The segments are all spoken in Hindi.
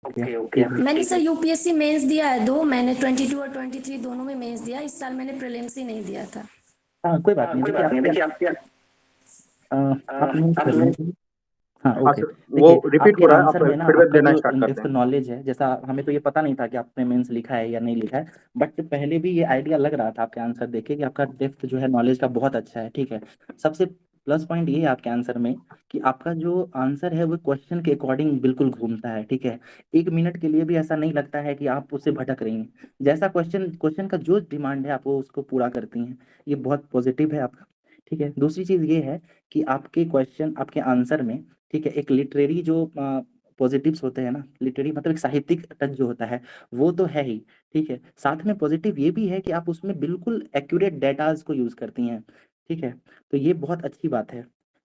Okay okay. मैंने सर यूपीएससी मेंस दिया है दो, मैंने 22 और 23 दोनों में मेंस दिया। इस साल मैंने प्रीलिम्स ही नहीं दिया था। हाँ कोई बात नहीं, कोई देखिए बात नहीं, आप देखिए आप आप मेंस कर आप लेंगे। हाँ हाँ ओके। सर, वो देखिए रिपीट आपके हो रहा है, आंसर आप में ना फीडबैक आपका देना जो स्टार्ट करते इनडेप्थ हैं। नॉलेज है, जैसा हमें तो ये पता नहीं था कि आपने मेंस लिखा है या नहीं लिखा है, बट पहले भी ये आइडिया लग रहा था आपके आंसर देख के कि आपका डेप्थ जो है नॉलेज का बहुत अच्छा है। ठीक है, सबसे प्लस पॉइंट ये है आपके आंसर में कि आपका जो आंसर है वो क्वेश्चन के अकॉर्डिंग बिल्कुल घूमता है। ठीक है, एक मिनट के लिए भी ऐसा नहीं लगता है कि आप उससे भटक रही हैं। जैसा क्वेश्चन क्वेश्चन का जो डिमांड है आप वो उसको पूरा करती हैं। ये बहुत पॉजिटिव है आपका। ठीक है, दूसरी चीज ये है कि आपके क्वेश्चन आपके आंसर में, ठीक है, एक लिटरेरी जो पॉजिटिव्स होते हैं ना, लिटरेरी मतलब एक साहित्यिक टच जो होता है वो तो है ही। ठीक है, साथ में पॉजिटिव ये भी है कि आप उसमें बिल्कुल एक्यूरेट डेटाज को यूज करती हैं। ठीक है, तो ये बहुत अच्छी बात है।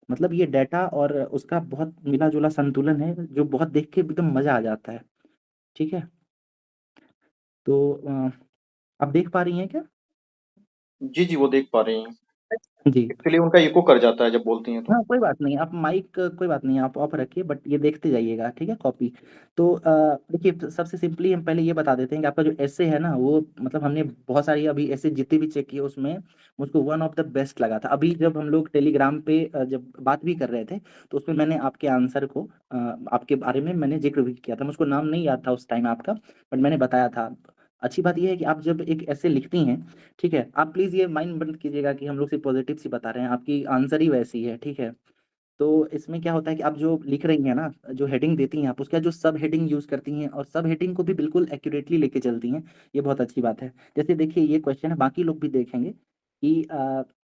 मतलब ये डेटा और उसका बहुत मिला जुला संतुलन है जो बहुत देख के एकदम मजा आ जाता है। ठीक है, तो आप देख पा रही हैं क्या? जी जी, वो देख पा रही हैं। जी। एक्चुअली उनका इको कर जाता है जब बोलती हैं तो। हाँ कोई बात नहीं, आप माइक कोई बात नहीं आप ऑफ रखिए, बट ये देखते जाइएगा। ठीक है, कॉपी। तो देखिए सबसे सिंपली हम पहले ये बता देते हैं कि आपका जो ऐसे है ना वो, मतलब हमने बहुत सारी अभी ऐसे जितने भी चेक किए उसमें मुझको वन ऑफ द बेस्ट लगा था। अभी जब हम लोग टेलीग्राम पे जब बात भी कर रहे थे तो उसमें मैंने आपके आंसर को आपके बारे में मैंने जिक्र भी किया था। मुझको नाम नहीं याद था उस टाइम आपका, बट मैंने बताया था। अच्छी बात यह है कि आप जब एक ऐसे लिखती हैं, ठीक है, आप प्लीज ये माइंड बंद कीजिएगा कि हम लोग सिर्फ पॉजिटिव ही बता रहे हैं, आपकी आंसर ही वैसी है। ठीक है, तो इसमें क्या होता है कि आप जो लिख रही हैं ना, जो हेडिंग देती हैं आप उसका जो सब हेडिंग यूज करती हैं और सब हेडिंग को भी बिल्कुल एक्यूरेटली लेके चलती हैं। ये बहुत अच्छी बात है। जैसे देखिए ये क्वेश्चन है, बाकी लोग भी देखेंगे कि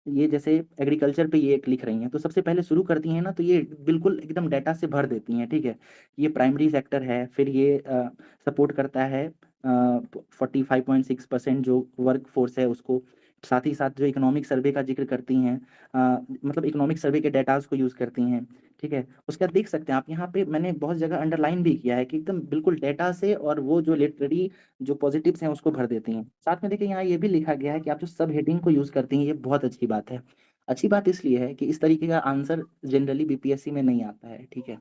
ये जैसे एग्रीकल्चर पे ये एक लिख रही हैं तो सबसे पहले शुरू करती हैं ना तो ये बिल्कुल एकदम डाटा से भर देती हैं। ठीक है, ये प्राइमरी सेक्टर है, फिर ये सपोर्ट करता है 45.6% जो वर्क फोर्स है उसको। साथ ही साथ जो इकोनॉमिक सर्वे का जिक्र करती हैं, मतलब इकोनॉमिक सर्वे के डेटाज को यूज करती हैं। ठीक है, उसके बाद देख सकते हैं आप यहाँ पे मैंने बहुत जगह अंडरलाइन भी किया है कि एकदम बिल्कुल डेटा से और वो जो लिटरेरी जो पॉजिटिव्स हैं उसको भर देती हैं। साथ में देखिए यहाँ ये भी लिखा गया है कि आप जो सब हेडिंग को यूज करती हैं, ये बहुत अच्छी बात है। अच्छी बात इसलिए है कि इस तरीके का आंसर जनरली बीपीएससी में नहीं आता है। ठीक है,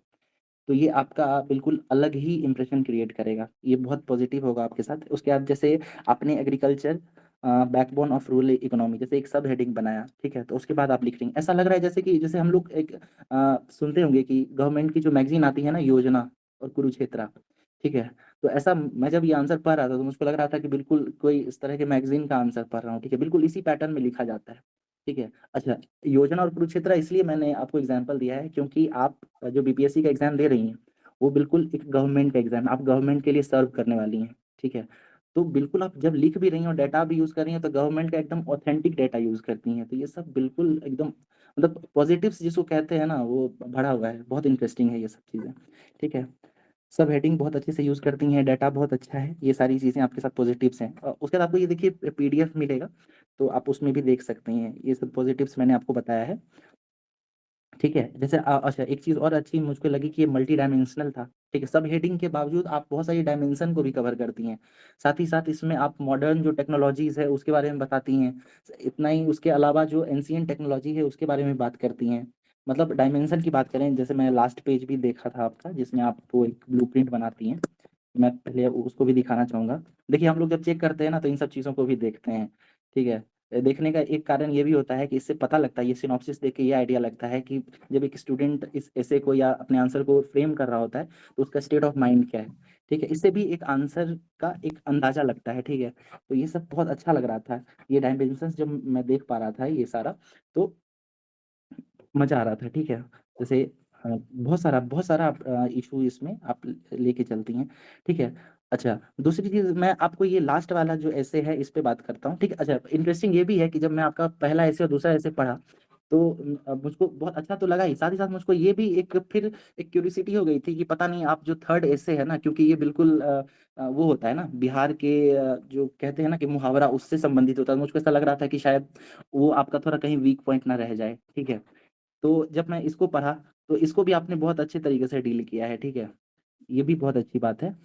तो ये आपका बिल्कुल अलग ही इंप्रेशन क्रिएट करेगा, ये बहुत पॉजिटिव होगा आपके साथ। उसके बाद जैसे आपने agriculture backbone of rural economy जैसे एक सब हेडिंग बनाया, ठीक है, तो उसके बाद आप लिख रही हैं ऐसा लग रहा है जैसे कि जैसे हम लोग एक सुनते होंगे कि गवर्नमेंट की जो मैगजीन आती है ना, योजना और कुरुक्षेत्रा। ठीक है, तो ऐसा मैं जब ये आंसर पढ़ रहा था तो मुझको लग रहा था कि बिल्कुल कोई इस तरह के मैगजीन का आंसर पढ़ रहा हूँ। ठीक है, बिल्कुल इसी पैटर्न में लिखा जाता है। ठीक है, अच्छा, योजना और कुरुक्षेत्र इसलिए मैंने आपको एग्जाम्पल दिया है क्योंकि आप जो बीपीएससी का एग्जाम दे रही हैं वो बिल्कुल एक गवर्नमेंट का एग्जाम है, आप गवर्नमेंट के लिए सर्व करने वाली हैं। ठीक है, तो बिल्कुल आप जब लिख भी रही हैं और डाटा भी यूज कर रही हैं तो गवर्नमेंट का एकदम ऑथेंटिक डाटा यूज करती हैं। तो ये सब बिल्कुल एकदम मतलब पॉजिटिव्स जिसको कहते हैं ना वो भरा हुआ है, बहुत इंटरेस्टिंग है ये सब चीज़ें। ठीक है, सब हेडिंग बहुत अच्छे से यूज करती हैं, डाटा बहुत अच्छा है, ये सारी चीज़ें आपके साथ पॉजिटिव्स हैं। उसके बाद आपको ये देखिए पीडीएफ मिलेगा तो आप उसमें भी देख सकते हैं, ये सब पॉजिटिव्स मैंने आपको बताया है। ठीक है, जैसे अच्छा एक चीज़ और अच्छी मुझको लगी कि ये मल्टी डायमेंशनल था। ठीक है, सब हेडिंग के बावजूद आप बहुत सारी डायमेंशन को भी कवर करती हैं। साथ ही साथ इसमें आप मॉडर्न जो टेक्नोलॉजीज है उसके बारे में बताती हैं। इतना ही, उसके अलावा जो एंशियंट टेक्नोलॉजी है उसके बारे में बात करती हैं। मतलब डायमेंशन की बात करें, जैसे मैं लास्ट पेज भी देखा था आपका जिसमें आप वो एक ब्लूप्रिंट बनाती हैं, मैं पहले उसको भी दिखाना चाहूंगा। देखिए हम लोग जब चेक करते हैं ना तो इन सब चीज़ों को भी देखते हैं। ठीक है, देखने का एक कारण ये भी होता है कि इससे पता लगता है, ये सिनॉप्सिस देख के ये आइडिया लगता है कि जब एक स्टूडेंट इस ऐसे को या अपने आंसर को फ्रेम कर रहा होता है तो उसका स्टेट ऑफ माइंड क्या है। ठीक है, इससे भी एक आंसर का एक अंदाजा लगता है। ठीक है, तो ये सब बहुत अच्छा लग रहा था, ये डायमेंशंस जब मैं देख पा रहा था ये सारा, तो मजा आ रहा था। ठीक है, जैसे बहुत सारा इशू इसमें आप लेके चलती हैं। ठीक है, अच्छा, दूसरी चीज मैं आपको ये लास्ट वाला जो ऐसे है इस पे बात करता हूँ। ठीक है, अच्छा, इंटरेस्टिंग ये भी है कि जब मैं आपका पहला ऐसे और दूसरा ऐसे पढ़ा तो मुझको बहुत अच्छा तो लगा ही, साथ ही साथ मुझको ये भी एक फिर एक क्यूरियोसिटी हो गई थी कि पता नहीं आप जो थर्ड ऐसे है ना, क्योंकि ये बिल्कुल वो होता है ना बिहार के जो कहते हैं ना कि मुहावरा उससे संबंधित होता है, मुझको ऐसा लग रहा था कि शायद वो आपका थोड़ा कहीं वीक पॉइंट ना रह जाए। ठीक है, तो जब मैं इसको पढ़ा तो इसको भी आपने बहुत अच्छे तरीके से डील किया है। ठीक है, ये भी बहुत अच्छी बात है।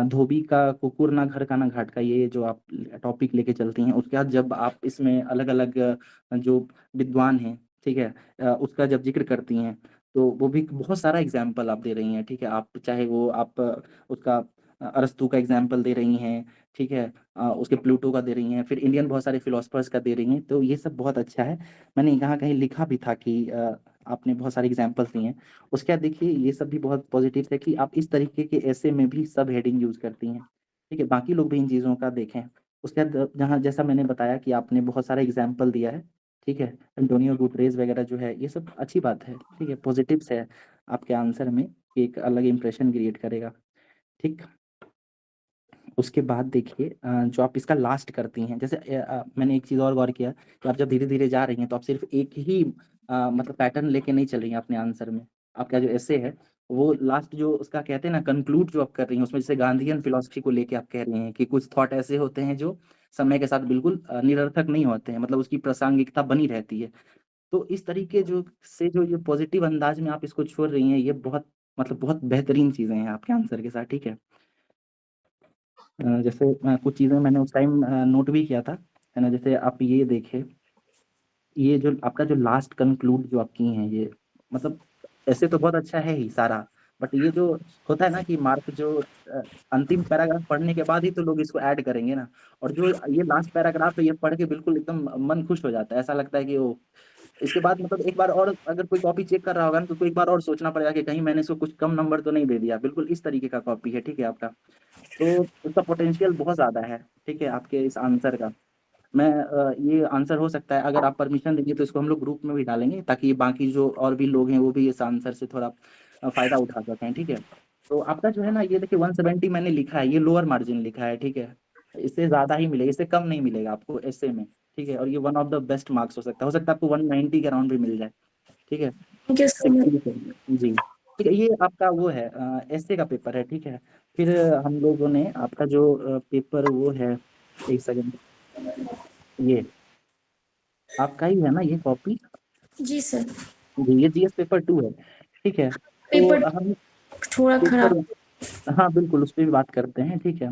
धोबी का कुकुर ना घर का ना घाट का, ये जो आप टॉपिक लेके चलती हैं, उसके बाद जब आप इसमें अलग अलग जो विद्वान हैं, ठीक है, उसका जब जिक्र करती हैं तो वो भी बहुत सारा एग्जाम्पल आप दे रही हैं, ठीक है। आप चाहे वो आप उसका अरस्तू का एग्जाम्पल दे रही हैं, ठीक है, उसके प्लूटो का दे रही हैं, फिर इंडियन बहुत सारे फिलोसफर्स का दे रही हैं, तो ये सब बहुत अच्छा है। मैंने कहाँ कहीं लिखा भी था कि आपने बहुत सारे एग्जाम्पल्स दिए हैं। उसके बाद देखिए ये सब भी बहुत पॉजिटिव है कि आप इस तरीके के ऐसे में भी सब हेडिंग यूज करती हैं, ठीक है। बाकी लोग भी इन चीज़ों का देखें। उसके बाद जहाँ जैसा मैंने बताया कि आपने बहुत सारा एग्जाम्पल दिया है, ठीक है, एंटोनियो गुटरेज वगैरह जो है, ये सब अच्छी बात है, ठीक है, पॉजिटिव्स है आपके आंसर में, कि एक अलग इंप्रेशन क्रिएट करेगा, ठीक। उसके बाद देखिए जो आप इसका लास्ट करती हैं, जैसे मैंने एक चीज़ और गौर किया कि आप जब धीरे धीरे जा रही हैं तो आप सिर्फ एक ही मतलब पैटर्न लेके नहीं चल रही हैं अपने आंसर में। आपका जो ऐसे है वो लास्ट जो उसका कहते हैं ना कंक्लूड जो आप कर रही हैं, उसमें जैसे गांधीयन फिलोसफी को लेके आप कह रही हैं कि कुछ थॉट ऐसे होते हैं जो समय के साथ बिल्कुल निरर्थक नहीं होते हैं, मतलब उसकी प्रासंगिकता बनी रहती है। तो इस तरीके जो से जो ये पॉजिटिव अंदाज में आप इसको छोड़ रही हैं, ये बहुत मतलब बहुत बेहतरीन चीज़ें हैं आपके आंसर के साथ, ठीक है। जैसे कुछ चीज़ें मैंने उस टाइम नोट भी किया था, है ना। जैसे आप ये देखें, ये जो आपका जो लास्ट कंक्लूड जो आप की हैं, ये मतलब ऐसे तो बहुत अच्छा है ही सारा, बट ये जो होता है ना कि मार्क जो अंतिम पैराग्राफ पढ़ने के बाद ही तो लोग इसको ऐड करेंगे ना, और जो ये लास्ट पैराग्राफ है ये पढ़ के बिल्कुल एकदम मन खुश हो जाता है, ऐसा लगता है कि वो इसके बाद मतलब एक बार और अगर कोई कॉपी चेक कर रहा होगा ना तो उसको एक बार और सोचना पड़ेगा कि कहीं मैंने इसको कुछ कम नंबर तो नहीं दे दिया। बिल्कुल इस तरीके का कॉपी है, ठीक है आपका, तो उसका पोटेंशियल बहुत ज़्यादा है, ठीक है, आपके इस आंसर का। मैं ये आंसर हो सकता है, अगर आप परमिशन देंगे तो इसको हम लोग ग्रुप में भी डालेंगे, ताकि बाकी जो और भी लोग हैं वो भी इस आंसर से थोड़ा फ़ायदा उठा सकें, ठीक है। तो आपका जो है ना, ये देखिए 170 मैंने लिखा है, ये लोअर मार्जिन लिखा है, ठीक है। इससे ज़्यादा ही मिलेगा, इससे कम नहीं मिलेगा आपको ऐसे में, ठीक है। और ये one of the best marks हो सकता है आपको 190 के अराउंड भी मिल जाए, ठीक है। Thank you so much. जी, ठीक है, ये आपका वो है एस्से का पेपर है, ठीक है। फिर हम लोगों ने आपका जो पेपर वो है, एक सेकंड, ये आपका ही है ना ये कॉपी? जी सर। जी, ये जीएस पेपर 2 है, ठीक है। तो पेपर हम थोड़ा पेपर, खराब। हाँ बिल्कुल उस पे भी बात करते हैं, ठीक है।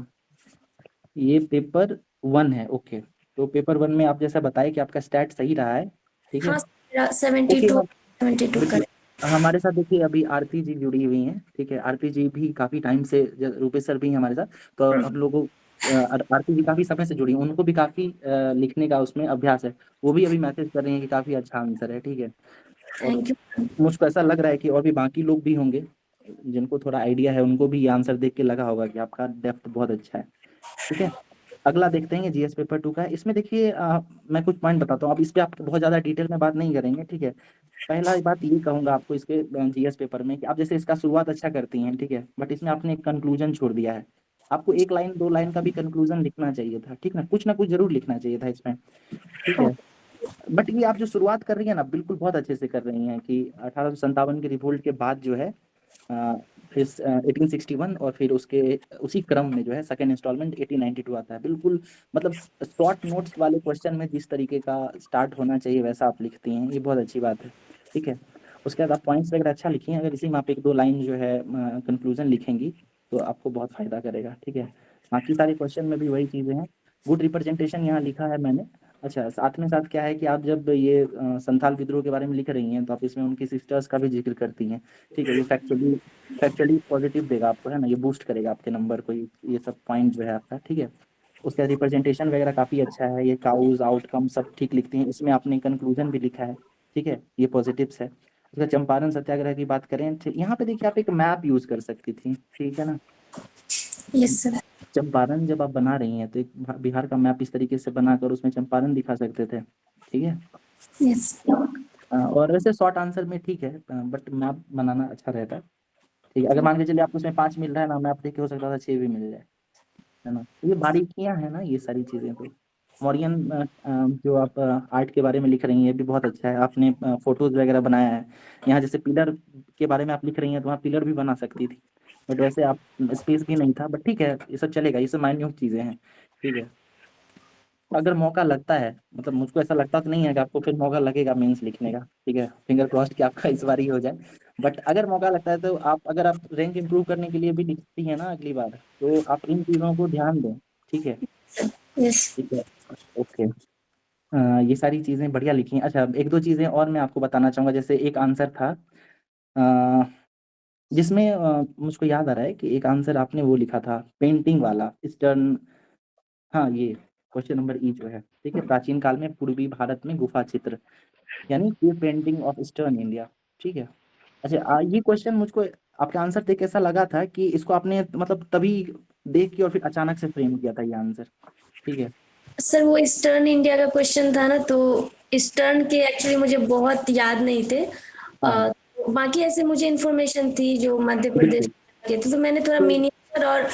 ये पेपर 1 है, ओके। तो पेपर 1 में आप जैसा बताए कि आपका स्टैट सही रहा है, ठीक है। हाँ, मेरा 72 ओके, 72 बिल्कुल। करेक्ट। हमारे साथ देखिए अभी आरती जी जुड़ी हुई हैं, ठीक है। आरती जी भी काफ़ी टाइम से, रूपेश सर भी हैं हमारे साथ, तो हम लोगों आरती जी काफ़ी समय से जुड़ी हैं, उनको भी काफ़ी लिखने का उसमें अभ्यास है। वो भी अभी मैसेज कर रही हैं कि काफ़ी अच्छा आंसर है, ठीक है। और थैंक यू। मुझको ऐसा लग रहा है कि और भी बाकी लोग भी होंगे जिनको थोड़ा आइडिया है, उनको भी ये आंसर देख के लगा होगा कि आपका डेप्थ बहुत अच्छा है, ठीक है। अगला देखते हैं, जीएस पेपर 2 का है। इसमें देखिए मैं कुछ पॉइंट बताता हूँ, अब इस पे आप बहुत ज़्यादा डिटेल में बात नहीं करेंगे, ठीक है। पहला बात ये कहूंगा आपको इसके जीएस पेपर में कि आप जैसे इसका शुरुआत अच्छा करती हैं, ठीक है, बट इसमें आपने एक कंक्लूजन छोड़ दिया है। आपको एक लाइन 2 लाइन का भी कंक्लूजन लिखना चाहिए था, ठीक ना कुछ जरूर लिखना चाहिए था इसमें, ठीक है। बट ये आप जो शुरुआत कर रही है ना, बिल्कुल बहुत अच्छे से कर रही हैं कि 1857 के रिवोल्ट के बाद जो है फिर 1861, और फिर उसके उसी क्रम में जो है सेकंड इंस्टॉलमेंट 1892 आता है, बिल्कुल मतलब शॉर्ट नोट्स वाले क्वेश्चन में जिस तरीके का स्टार्ट होना चाहिए वैसा आप लिखती हैं, ये बहुत अच्छी बात है, ठीक है। उसके बाद आप पॉइंट्स वगैरह अच्छा लिखी हैं, अगर इसी में आप एक दो लाइन जो है कंक्लूजन लिखेंगी तो आपको बहुत फायदा करेगा, ठीक है। बाकी सारे क्वेश्चन में भी वही चीज़ें हैं। गुड रिप्रेजेंटेशन यहाँ लिखा है मैंने। अच्छा, साथ में साथ क्या है कि आप जब ये संथाल विद्रोह के बारे में लिख रही हैं तो आप इसमें उनकी सिस्टर्स का भी जिक्र करती हैं, ठीक है। ये फैक्चुअली पॉजिटिव देगा आपको, है ना, ये बूस्ट करेगा आपके नंबर को, ये सब पॉइंट जो है आपका, ठीक है। उसका रिप्रेजेंटेशन वगैरह काफ़ी अच्छा है, ये काउज आउटकम सब ठीक लिखती हैं, इसमें आपने कंक्लूजन भी लिखा है, ठीक है, ये पॉजिटिव्स है। उसका चंपारण सत्याग्रह की बात करें, यहाँ पे देखिए आप एक मैप यूज कर सकती थी, ठीक है ना। Yes sir. चंपारण जब आप बना रही हैं तो एक बिहार का मैप इस तरीके से बनाकर उसमें चंपारण दिखा सकते थे, ठीक है। यस। और वैसे शॉर्ट आंसर में ठीक है, बट मैप बनाना अच्छा रहता है, ठीक है। अगर मान के चलिए आपको उसमें 5 मिल रहा है ना, मैप देख के हो सकता था 6 भी मिल जाए, है ना। तो ये बारीकियां हैं ना, ये सारी चीजें। तो मॉरियन जो आप आर्ट के बारे में लिख रही हैं ये भी बहुत अच्छा है, आपने फोटोज वगैरह बनाया है। यहाँ जैसे पिलर के बारे में आप लिख रही हैं तो वहाँ पिलर भी बना सकती थी, बट वैसे आप स्पेस भी नहीं था, बट ठीक है, ये सब चलेगा, ये सब माइन्यूट चीजें हैं, ठीक है। अगर मौका लगता है, मतलब मुझको ऐसा लगता तो नहीं है कि आपको फिर मौका लगेगा मेंस लिखने का, ठीक है, फिंगर क्रॉस्ड कि आपका इस बार ही हो जाए। बट अगर मौका लगता है तो आप, अगर आप रैंक इंप्रूव करने के लिए भी लिखती हैं ना अगली बार, तो आप इन चीज़ों को ध्यान दें, ठीक है, यस। ठीक है, ओके। ये सारी चीज़ें बढ़िया लिखी हैं। अच्छा, एक दो चीज़ें और मैं आपको बताना चाहूँगा, जैसे एक आंसर था जिसमें मुझको याद आ रहा है कि एक आंसर आपने वो लिखा था पेंटिंग वाला ईस्टर्न, हाँ ये क्वेश्चन नंबर ई जो है, ठीक है, प्राचीन काल में पूर्वी भारत में गुफा चित्र, यानी cave painting of eastern India, ठीक है। अच्छा ये क्वेश्चन मुझको आपका आंसर देख ऐसा लगा था कि इसको आपने मतलब तभी देख के और फिर अचानक से फ्रेम किया था ये आंसर, ठीक है। सर वो ईस्टर्न इंडिया का क्वेश्चन था ना, तो ईस्टर्न के एक्चुअली मुझे बहुत याद नहीं थे। हाँ बाकी ऐसे मुझे इन्फॉर्मेशन थी जो मध्य प्रदेश बिल्कुल। के थे, तो मैंने थोड़ा तो मिनिएचर और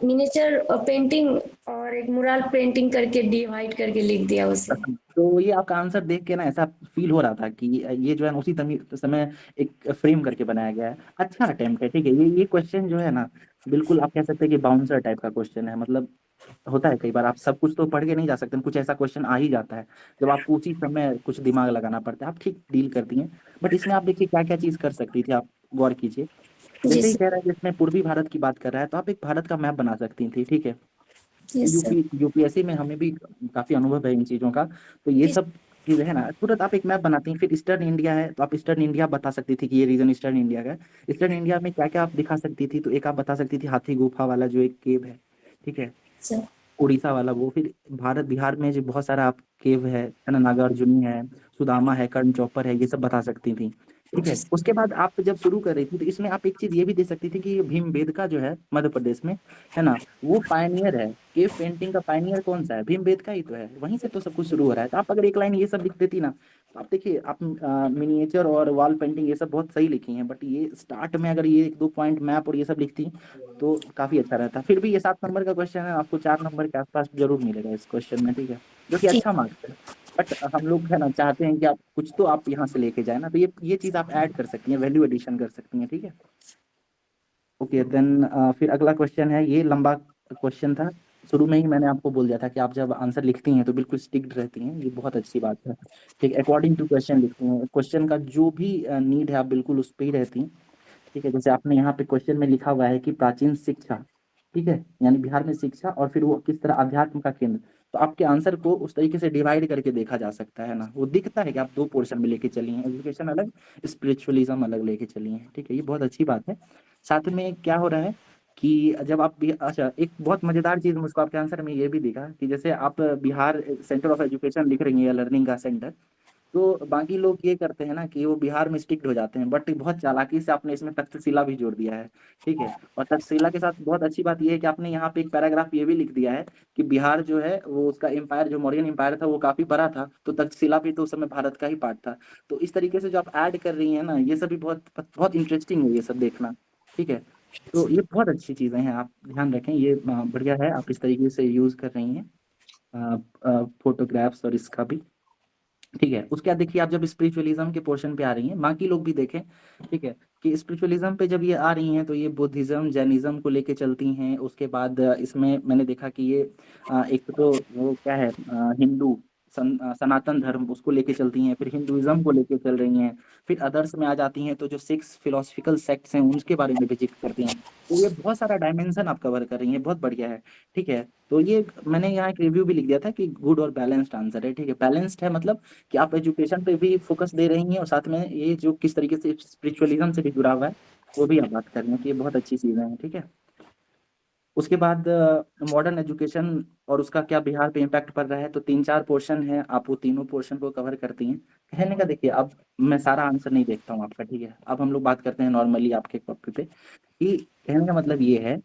मिनिएचर पेंटिंग और एक मुराल पेंटिंग करके डिवाइड करके लिख दिया उसे। तो ये आपका आंसर देख के ना ऐसा फील हो रहा था कि ये जो है ना उसी समय एक फ्रेम करके बनाया गया है। अच्छा अटेम्प्ट है, ठीक है। ये क्वेश्चन जो है ना बिल्कुल आप कह सकते हैं कि बाउंसर टाइप का क्वेश्चन है। मतलब होता है कई बार आप सब कुछ तो पढ़ के नहीं जा सकते, कुछ ऐसा क्वेश्चन आ ही जाता है जब आपको उसी समय कुछ दिमाग लगाना पड़ता है। आप ठीक डील करती हैं, बट इसमें आप देखिए क्या क्या चीज कर सकती थी, आप गौर कीजिए। जी जैसे ही सर। कह रहा है कि इसमें पूर्वी भारत की बात कर रहा है, तो आप एक भारत का मैप बना सकती थी, ठीक है। Yes sir. यूपीएससी में हमें भी काफी अनुभव है इन चीजों का, तो ये सब चीजें है ना तुरंत आप एक मैप बनाती हैं। फिर ईस्टर्न इंडिया है तो आप ईस्टर्न इंडिया बता सकती थी कि ये रीजन ईस्टर्न इंडिया का है। ईस्टर्न इंडिया में क्या क्या आप दिखा सकती थी, तो एक आप बता सकती थी हाथी गुफा वाला जो एक केव है, ठीक है, सर उड़ीसा वाला वो। फिर भारत बिहार में जो बहुत सारा आप केव है ना, नागार्जुनी है, सुदामा है, कर्ण चौपर है, ये सब बता सकती थी, ठीक है। उसके बाद आप जब शुरू कर रही थी तो इसमें आप एक चीज ये भी दे सकती थी कि ये भीमबेटका जो है मध्य प्रदेश में, है ना, वो पायनियर है। केव पेंटिंग का पायनियर कौन सा है? भीमबेटका ही तो है, वहीं से तो सब कुछ शुरू हो रहा है। तो आप अगर एक लाइन ये सब लिख देती ना, तो आप देखिए आप मिनिएचर और वॉल पेंटिंग ये सब बहुत सही लिखी हैं, बट ये स्टार्ट में अगर ये एक दो पॉइंट मैप और ये सब लिखती तो काफी अच्छा रहता। फिर भी ये 7 नंबर का क्वेश्चन है, आपको 4 नंबर के आसपास जरूर मिलेगा इस क्वेश्चन में, ठीक है, जो कि ठीक। अच्छा मार्क्स है। बट हम लोग है ना चाहते हैं कि आप कुछ तो आप यहाँ से लेके जाए ना, तो ये चीज आप ऐड कर सकती हैं, वैल्यू एडिशन कर सकती हैं, ठीक है। ओके देन फिर अगला क्वेश्चन है, ये लंबा क्वेश्चन था। शुरू में ही मैंने आपको बोल दिया था कि आप जब आंसर लिखती हैं तो बिल्कुल स्टिक्ड रहती हैं, ये बहुत अच्छी बात है, ठीक है। अकॉर्डिंग टू क्वेश्चन लिखती हैं, क्वेश्चन का जो भी नीड है आप बिल्कुल उस पर ही रहती हैं, ठीक है। जैसे आपने यहाँ पे क्वेश्चन में लिखा हुआ है कि प्राचीन शिक्षा, ठीक है, यानी बिहार में शिक्षा और फिर वो किस तरह अध्यात्म का केंद्र, तो आपके आंसर को उस तरीके से डिवाइड करके देखा जा सकता है ना। वो दिखता है कि आप दो पोर्शन में लेके चली हैं, एजुकेशन अलग, स्पिरिचुअलिज्म अलग लेके चली हैं, ठीक है, ये बहुत अच्छी बात है। साथ में क्या हो रहा है कि जब आप अच्छा एक बहुत मजेदार चीज मुझको आपके आंसर में ये भी दिखा कि जैसे आप बिहार सेंटर ऑफ एजुकेशन लिख रही हैं या लर्निंग का सेंटर, तो बाकी लोग ये करते हैं ना कि वो बिहार में स्टिक्ड हो जाते हैं, बट बहुत चालाकी से आपने इसमें तक्षशिला भी जोड़ दिया है, ठीक है। और तक्षशिला के साथ बहुत अच्छी बात ये है कि आपने यहाँ पे एक पैराग्राफ ये भी लिख दिया है कि बिहार जो है वो उसका एम्पायर जो मौर्यन एम्पायर था वो काफी बड़ा था, तो तक्षशिला भी तो उस समय भारत का ही पार्ट था। तो इस तरीके से जो आप ऐड कर रही है ना, ये सब भी बहुत बहुत इंटरेस्टिंग है ये सब देखना, ठीक है। तो ये बहुत अच्छी चीजें हैं, आप ध्यान रखें, ये बढ़िया है, आप इस तरीके से यूज कर रही हैं फोटोग्राफ्स और इसका भी, ठीक है। उसके बाद देखिए आप जब स्पिरिचुअलिज्म के पोर्शन पे आ रही हैं, बाकी लोग भी देखें, ठीक है, कि स्पिरिचुअलिज्म पे जब ये आ रही हैं तो ये बुद्धिज्म जैनिज्म को लेके चलती हैं। उसके बाद इसमें मैंने देखा कि ये एक तो वो क्या है हिंदू सनातन धर्म उसको लेके चलती हैं, फिर हिंदुइज्म को लेके चल रही हैं, फिर अदर्स में आ जाती हैं तो जो 6 फिलोसफिकल सेक्ट्स हैं उनके बारे में भी जिक्र करती हैं। तो ये बहुत सारा डायमेंशन आप कवर कर रही हैं, बहुत बढ़िया है, ठीक है। तो ये मैंने यहाँ एक रिव्यू भी लिख दिया था कि गुड और बैलेंस्ड आंसर है, ठीक है। बैलेंस्ड है मतलब कि आप एजुकेशन पे भी फोकस दे रही हैं और साथ में ये जो किस तरीके से स्पिरिचुअलिज्म से भी जुड़ा हुआ है वो भी आप बात कर रही हैं, कि ये बहुत अच्छी चीजें हैं, ठीक है। उसके बाद मॉडर्न एजुकेशन और उसका क्या बिहार पे इम्पैक्ट पड़ रहा है, तो 3 4 पोर्शन है, आप वो तीनों पोर्शन को कवर करती हैं। कहने का देखिए अब मैं सारा आंसर नहीं देखता हूँ आपका, ठीक है। अब हम लोग बात करते हैं नॉर्मली आपके कॉपी पे, कि कहने का मतलब ये है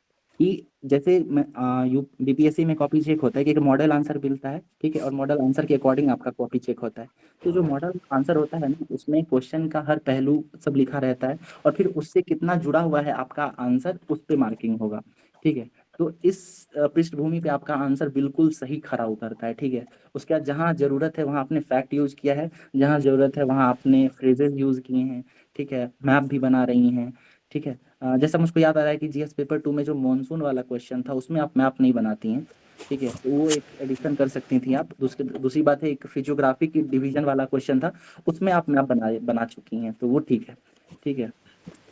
कि जैसे मैं यू बीपीएससी में कॉपी चेक होता है कि एक मॉडल आंसर मिलता है, ठीक है, और मॉडल आंसर के अकॉर्डिंग आपका कॉपी चेक होता है। तो जो मॉडल आंसर होता है ना उसमें क्वेश्चन का हर पहलू सब लिखा रहता है, और फिर उससे कितना जुड़ा हुआ है आपका आंसर उस पर मार्किंग होगा, ठीक है। तो इस पृष्ठभूमि पे आपका आंसर बिल्कुल सही खरा उतरता है, ठीक है। उसके बाद जहाँ जरूरत है वहाँ आपने फैक्ट यूज किया है, जहाँ जरूरत है वहाँ आपने फ्रेजेस यूज किए हैं, ठीक है, मैप भी बना रही हैं, ठीक है। जैसा मुझको याद आ रहा है कि जीएस पेपर 2 में जो मॉनसून वाला क्वेश्चन था उसमें आप मैप नहीं बनाती हैं, ठीक है, तो वो एक एडिशन कर सकती थी आप। दूसरी बात है एक फिजियोग्राफी की डिवीजन वाला क्वेश्चन था, उसमें आप मैप बना बना चुकी हैं, तो वो ठीक है, ठीक है।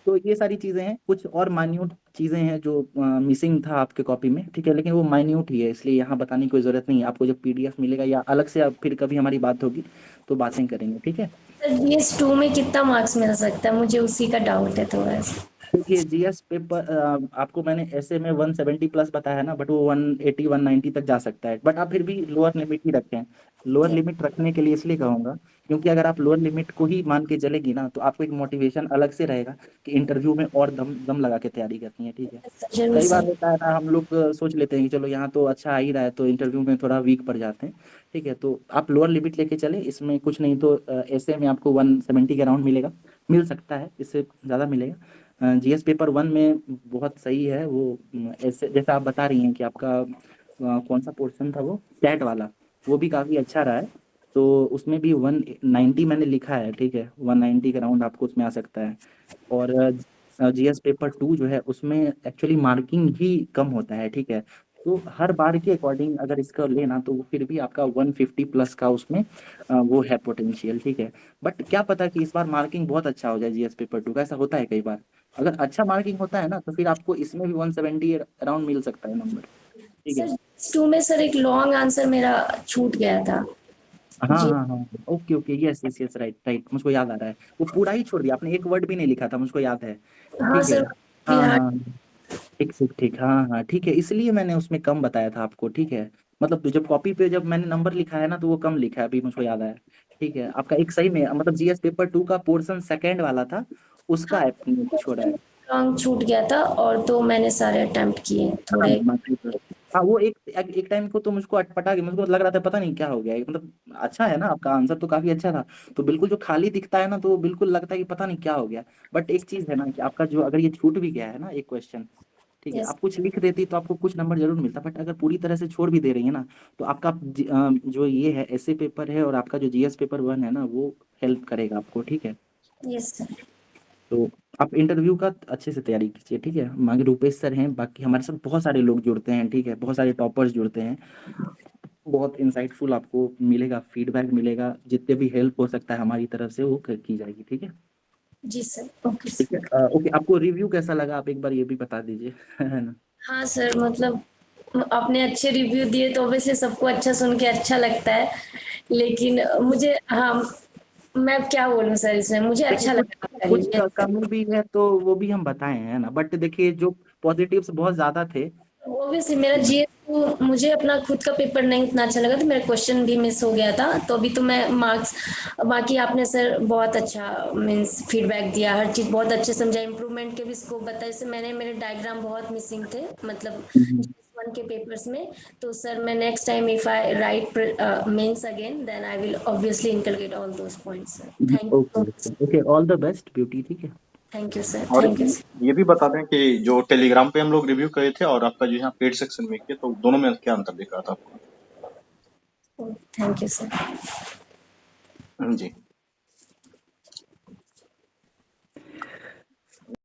तो ये सारी चीज़ें हैं, कुछ और माइन्यूट चीज़ें हैं जो मिसिंग था आपके कॉपी में, ठीक है, लेकिन वो माइन्यूट ही है, इसलिए यहाँ बताने की कोई ज़रूरत नहीं है। आपको जब पीडीएफ मिलेगा या अलग से अब फिर कभी हमारी बात होगी तो बातें करेंगे, ठीक है। सर जीएस 2 में कितना मार्क्स मिल सकता है, मुझे उसी का डाउट है थोड़ा सा। देखिए जीएस पेपर आपको मैंने ऐसे में 170 प्लस बताया है ना, बट वो 180 190 तक जा सकता है, बट आप फिर भी लोअर लिमिट ही रखें। लोअर लिमिट रखने के लिए इसलिए कहूँगा क्योंकि अगर आप लोअर लिमिट को ही मान के चलेगी ना तो आपको एक मोटिवेशन अलग से रहेगा कि इंटरव्यू में और दम दम लगा के तैयारी करनी है, ठीक है। जरूर कई बार सर। होता है ना, हम लोग सोच लेते हैं कि चलो यहाँ तो अच्छा आ ही रहा है तो इंटरव्यू में थोड़ा वीक पड़ जाते हैं, ठीक है। तो आप लोअर लिमिट लेके चले, इसमें कुछ नहीं तो ऐसे में आपको 170 के अराउंड मिलेगा, मिल सकता है, इससे ज़्यादा मिलेगा। जीएस पेपर 1 में बहुत सही है वो। ऐसे जैसा आप बता रही हैं कि आपका कौन सा पोर्शन था वो टैट वाला, वो भी काफ़ी अच्छा रहा है। तो उसमें भी 190 मैंने लिखा है, ठीक है, 190 के अराउंड आपको उसमें आ सकता है। और जीएस पेपर 2 जो है उसमें एक्चुअली मार्किंग ही कम होता है, ठीक है। तो हर बार के अकॉर्डिंग अगर इसका लेना तो फिर भी आपका 150 प्लस का उसमें वो है पोटेंशियल, ठीक है। बट क्या पता कि इस बार मार्किंग बहुत अच्छा हो जाए जीएस पेपर 2 का, ऐसा होता है कई बार। अगर अच्छा मार्किंग होता है ना तो फिर आपको इसमें भी 170 अराउंड मिल सकता है नंबर, ठीक है। सर जीएस 2 में सर एक लॉन्ग आंसर मेरा छूट गया था हाँ जी। हाँ हाँ, okay okay, yes yes yes, right right, मुझको याद आ रहा है। वो पूरा ही छोड़ दिया आपने, एक वर्ड भी नहीं लिखा था, मुझको याद है, हाँ ठीक है। सर। हाँ बिहार। हाँ, ठीक ठीक ठीक, हाँ हाँ, ठीक है, इसलिए मैंने उसमें कम बताया था आपको, ठीक है। मतलब जब कॉपी पे जब मैंने नंबर लिखा है ना तो वो कम लिखा है, अभी मुझको याद आया, ठीक है। आपका एक सही में मतलब जीएस पेपर 2 का पोर्शन सेकंड वाला था, उसका हाँ आपने छोड़ा है। लॉन्ग छूट गया था और तो मैंने सारे अटेम्प्ट किए हाँ थोड़े। हाँ, वो एक टाइम को तो मुझको अटपटा के मुझको लग रहा था पता नहीं क्या हो गया है। मतलब अच्छा है ना, आपका आंसर तो काफी अच्छा था, तो बिल्कुल जो खाली दिखता है ना तो वो बिल्कुल लगता है कि पता नहीं क्या हो गया। बट एक चीज है ना कि आपका जो अगर ये छूट भी गया है ना एक क्वेश्चन, ठीक है, यस। आप कुछ लिख देती तो आपको कुछ नंबर जरूर मिलता, बट अगर पूरी तरह से छोड़ भी दे रही है ना तो आपका जो ये है ऐसे पेपर है और आपका जो जीएस पेपर 1 है ना वो हेल्प करेगा आपको, ठीक है। Yes sir. तो आप इंटरव्यू का अच्छे से तैयारी कीजिए, ठीक है। मांगे रूपेश सर हैं, बाकी हमारे साथ बहुत सारे लोग जुड़ते हैं, ठीक है, बहुत सारे टॉपर्स जुड़ते हैं, बहुत इंसाइटफुल आपको मिलेगा, फीडबैक मिलेगा, जितने भी हेल्प हो सकता है हमारी तरफ से वो की जाएगी, ठीक है। जी सर। ओके ठीक है, सर। ओके, आपको रिव्यू कैसा लगा आप एक बार ये भी बता दीजिए है ना। हाँ सर मतलब आपने अच्छे रिव्यू दिए तो ऑब्वियसली सबको अच्छा सुन के अच्छा लगता है, लेकिन मुझे हाँ मैं क्या बोलूँ सर, इसमें मुझे देखिए अच्छा कुछ लगा आपका कुछ रिव्यू। कमी भी है तो वो भी हम बताए हैं ना, बट देखिए जो पॉजिटिव्स बहुत ज्यादा थे। ऑब्वियसली मेरा जीएस को मुझे अपना खुद का पेपर नहीं इतना अच्छा लगा तो मेरा क्वेश्चन भी मिस हो गया था, तो अभी तो मैं मार्क्स बाकी आपने सर बहुत अच्छा मीन्स फीडबैक दिया, हर चीज़ बहुत अच्छे समझा, इम्प्रूवमेंट के भी स्कोप बताए, जैसे मैंने मेरे डायग्राम बहुत मिसिंग थे मतलब हम्म, वन के पेपर्स में, तो सर मैं next time if I write mains again then I will obviously inculcate all those points sir. Thank you so okay much. Okay okay, all the best beauty, ठीक है। Thank you sir. और थैंक यू ये भी बता दें कि जो टेलीग्राम पे हम लोग रिव्यू करे थे और आपका जो यहाँ पेड सेक्शन में किया तो दोनों में क्या अंतर दिख रहा था आपको? Sir. Thank you sir. Ji.